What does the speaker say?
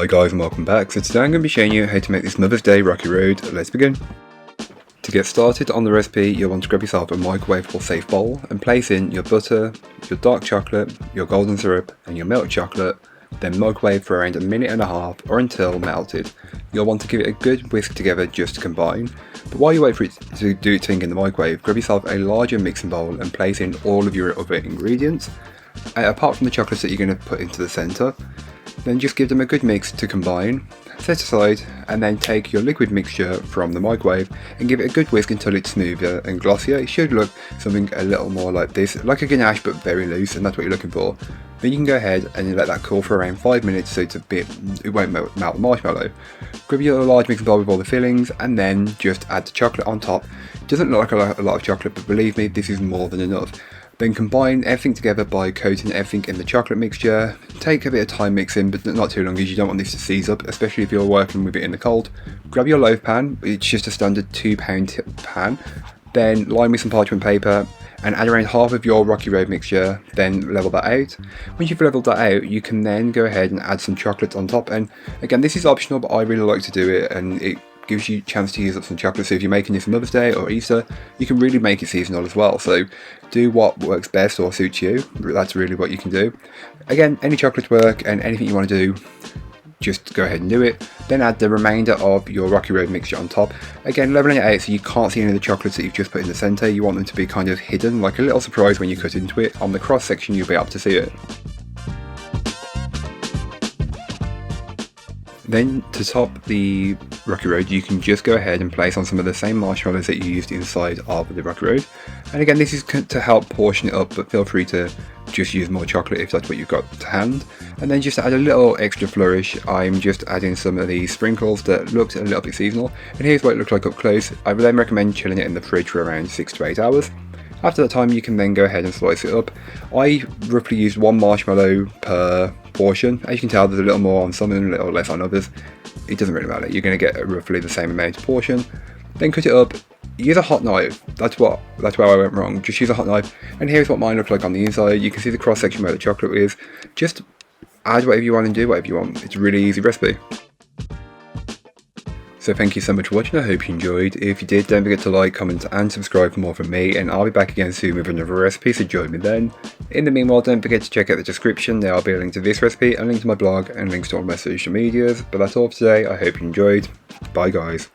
Hi guys and welcome back. So today I'm going to be showing you how to make this Mother's Day Rocky Road. Let's begin. To get started on the recipe, you'll want to grab yourself a microwavable safe bowl and place in your butter, your dark chocolate, your golden syrup and your milk chocolate, then microwave for around 1.5 minutes or until melted. You'll want to give it a good whisk together just to combine, but while you wait for it to do its thing in the microwave, grab yourself a larger mixing bowl and place in all of your other ingredients, apart from the chocolates that you're going to put into the centre. Then just give them a good mix to combine, set aside, and then take your liquid mixture from the microwave and give it a good whisk until it's smoother and glossier. It should look something a little more like this, like a ganache but very loose, and that's what you're looking for. Then you can go ahead and let that cool for around 5 minutes so it won't melt the marshmallow. Grab your large mixing bowl with all the fillings and then just add the chocolate on top. It doesn't look like a lot of chocolate, but believe me, this is more than enough. Then combine everything together by coating everything in the chocolate mixture. Take a bit of time mixing, but not too long, as you don't want this to seize up, especially if you're working with it in the cold. Grab your loaf pan, it's just a standard 2-pound pan. Then line with some parchment paper and add around half of your Rocky Road mixture, then level that out. Once you've leveled that out, you can then go ahead and add some chocolate on top. And again, this is optional, but I really like to do it, and it gives you a chance to use up some chocolate. So if you're making this for Mother's Day or Easter, you can really make it seasonal as well. So do what works best or suits you. That's really what you can do. Again, any chocolate work, and anything you want to do, just go ahead and do it. Then add the remainder of your Rocky Road mixture on top. Again, leveling it out so you can't see any of the chocolates that you've just put in the centre. You want them to be kind of hidden, like a little surprise when you cut into it. On the cross section you'll be able to see it. Then to top the Rocky Road, you can just go ahead and place on some of the same marshmallows that you used inside of the Rocky Road. And again, this is to help portion it up, but feel free to just use more chocolate if that's what you've got to hand. And then just to add a little extra flourish, I'm just adding some of these sprinkles that looked a little bit seasonal. And here's what it looked like up close. I would then recommend chilling it in the fridge for around 6 to 8 hours. After that time, you can then go ahead and slice it up. I roughly used 1 marshmallow per portion. As you can tell, there's a little more on some and a little less on others. It doesn't really matter, you're going to get roughly the same amount of portion. Then cut it up. Use a hot knife. That's where I went wrong. Just use a hot knife. And here's what mine looked like on the inside. You can see the cross section where the chocolate is. Just add whatever you want and do whatever you want. It's a really easy recipe. So thank you so much for watching, I hope you enjoyed. If you did, don't forget to like, comment and subscribe for more from me, and I'll be back again soon with another recipe, so join me then. In the meanwhile, don't forget to check out the description, there will be a link to this recipe, a link to my blog and links to all my social medias. But that's all for today, I hope you enjoyed. Bye guys.